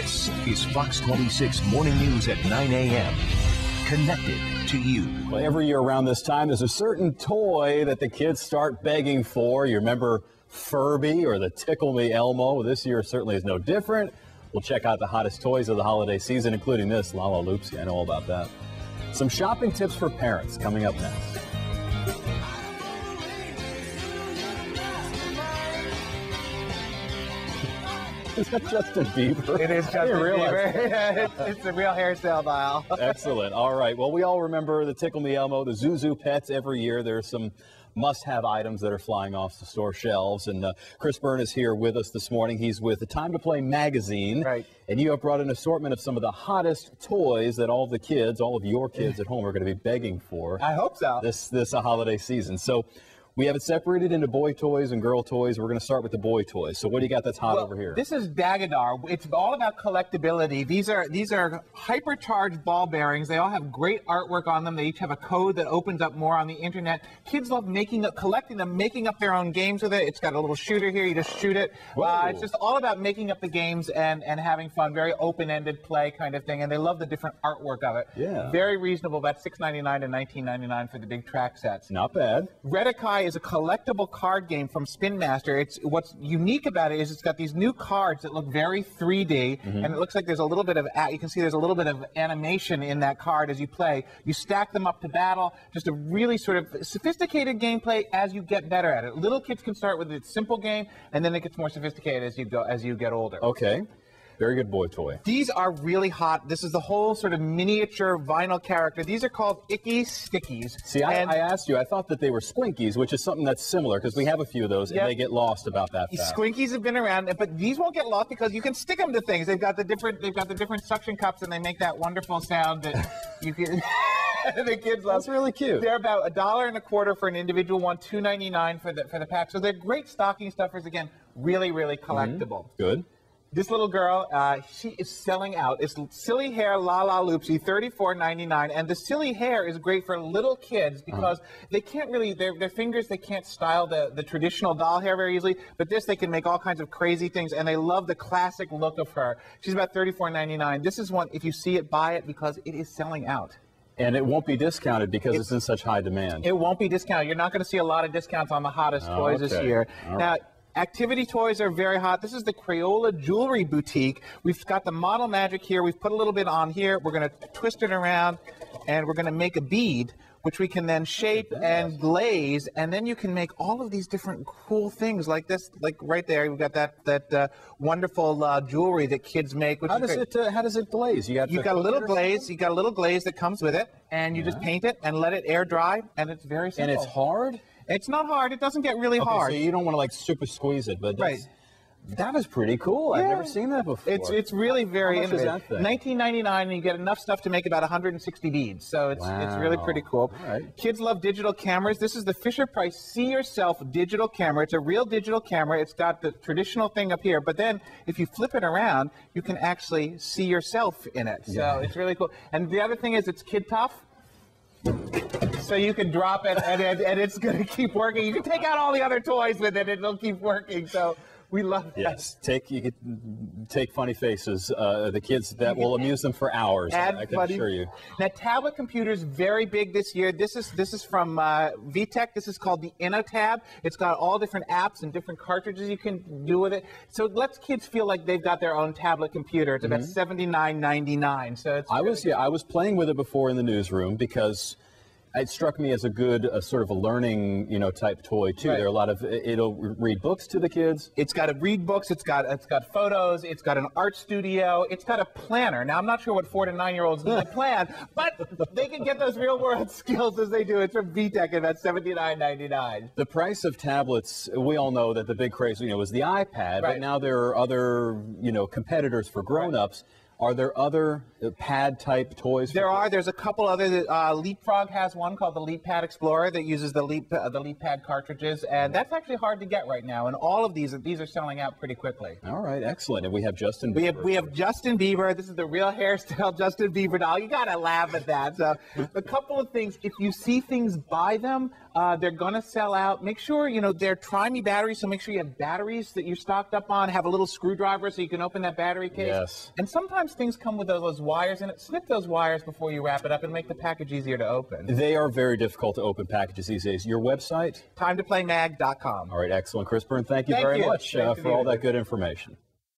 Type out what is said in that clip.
This is Fox 26 Morning News at 9 a.m. Connected to you. Well, every year around this time, there's a certain toy that the kids start begging for. You remember Furby or the Tickle Me Elmo? Well, this year certainly is no different. We'll check out the hottest toys of the holiday season, including this, Lala Loopsy. I know all about that. Some shopping tips for parents coming up next. Is that Justin Bieber? It is Justin Bieber. It's a real hairstyle dial. Excellent. All right. Well, we all remember the Tickle Me Elmo, the Zuzu pets. Every year there's some must-have items that are flying off the store shelves. And Chris Byrne is here with us this morning. He's with the Time to Play magazine. Right. And you have brought an assortment of some of the hottest toys that all the kids, all of your kids at home are going to be begging for. I hope so. This holiday season. So we have it separated into boy toys and girl toys. We're going to start with the boy toys. So what do you got that's hot over here? This is Dagadar. It's all about collectability. These are hypercharged ball bearings. They all have great artwork on them. They each have a code that opens up more on the internet. Kids love collecting them, making up their own games with it. It's got a little shooter here. You just shoot it. It's just all about making up the games and having fun. Very open-ended play kind of thing. And they love the different artwork of it. Yeah. Very reasonable. About $6.99 to $19.99 for the big track sets. Not bad. Redikai is a collectible card game from Spin Master. What's unique about it is it's got these new cards that look very 3D, and it looks like there's a little bit of, you can see there's a little bit of animation in that card as you play. You stack them up to battle. Just a really sort of sophisticated gameplay as you get better at it. Little kids can start with a simple game, and then it gets more sophisticated as you get older. Okay. Very good boy toy. These are really hot. This is the whole sort of miniature vinyl character. These are called Icky Stickies. See, I asked you, I thought that they were Squinkies, which is something that's similar, because we have a few of those, and they get lost about that fast. Squinkies have been around, but these won't get lost because you can stick them to things. They've got the different suction cups, and they make that wonderful sound that you can... The kids love. That's really cute. They're about $1.25 for an individual one, $2.99 for the pack. So they're great stocking stuffers. Again, really, really collectible. Good. This little girl, she is selling out. It's silly hair Lala Loopsy, $34.99, and the silly hair is great for little kids because they can't really, their fingers, they can't style the traditional doll hair very easily, but this they can make all kinds of crazy things, and they love the classic look of her. She's about $34.99. This is one, if you see it, buy it because it is selling out. And it won't be discounted because it's in such high demand. It won't be discounted. You're not going to see a lot of discounts on the hottest toys this year. Now, activity toys are very hot. This is the Crayola Jewelry Boutique. We've got the model magic here. We've put a little bit on here. We're going to twist it around, and we're going to make a bead, which we can then shape and glaze, and then you can make all of these different cool things like this, like right there. We've got that wonderful jewelry that kids make. Which how does it glaze? You got a little glaze. You got a little glaze that comes with it, and you just paint it and let it air dry, and it's very simple. And it's hard? It's not hard. It doesn't get really hard. So you don't want to like super squeeze it, but that was pretty cool. I've never seen that before. It's really very innovative. How much is that thing? $19.99, and you get enough stuff to make about 160 beads. So it's really pretty cool. All right. Kids love digital cameras. This is the Fisher-Price See Yourself digital camera. It's a real digital camera. It's got the traditional thing up here, but then if you flip it around, you can actually see yourself in it. So it's really cool. And the other thing is it's kid tough. So you can drop it, and it's going to keep working. You can take out all the other toys with it, and it'll keep working. So we love that. Yes, you can take funny faces. The kids, that will amuse them for hours. I can assure you. Now, tablet computers very big this year. This is from VTech. This is called the InnoTab. It's got all different apps and different cartridges you can do with it. So it lets kids feel like they've got their own tablet computer. It's about $79.99. So it's I was playing with it before in the newsroom because it struck me as a good sort of a learning, type toy too. There are a lot of it'll read books to the kids. It's got to read books. It's got photos. It's got an art studio. It's got a planner. Now I'm not sure what 4 to 9 year olds need to plan, but they can get those real world skills as they do. It's from VTech at about $79.99. The price of tablets, we all know that the big craze, was the iPad, but now there are other, competitors for grown-ups. Are there other pad-type toys? There are. There's a couple other. Leapfrog has one called the Leappad Explorer that uses the Leappad cartridges, and that's actually hard to get right now. And all of these are selling out pretty quickly. All right, excellent. And we have Justin Bieber. We have Justin Bieber. This is the real hairstyle Justin Bieber doll. You gotta laugh at that. So a couple of things. If you see things, buy them. They're gonna sell out. Make sure they're Try-Me batteries, so make sure you have batteries that you're stocked up on. Have a little screwdriver so you can open that battery case. Yes. And sometimes things come with those wires in it. Snip those wires before you wrap it up and make the package easier to open. They are very difficult to open packages these days. Your website? TimeToPlayMag.com. All right, excellent. Chris Byrne, thank you very much for all that good information.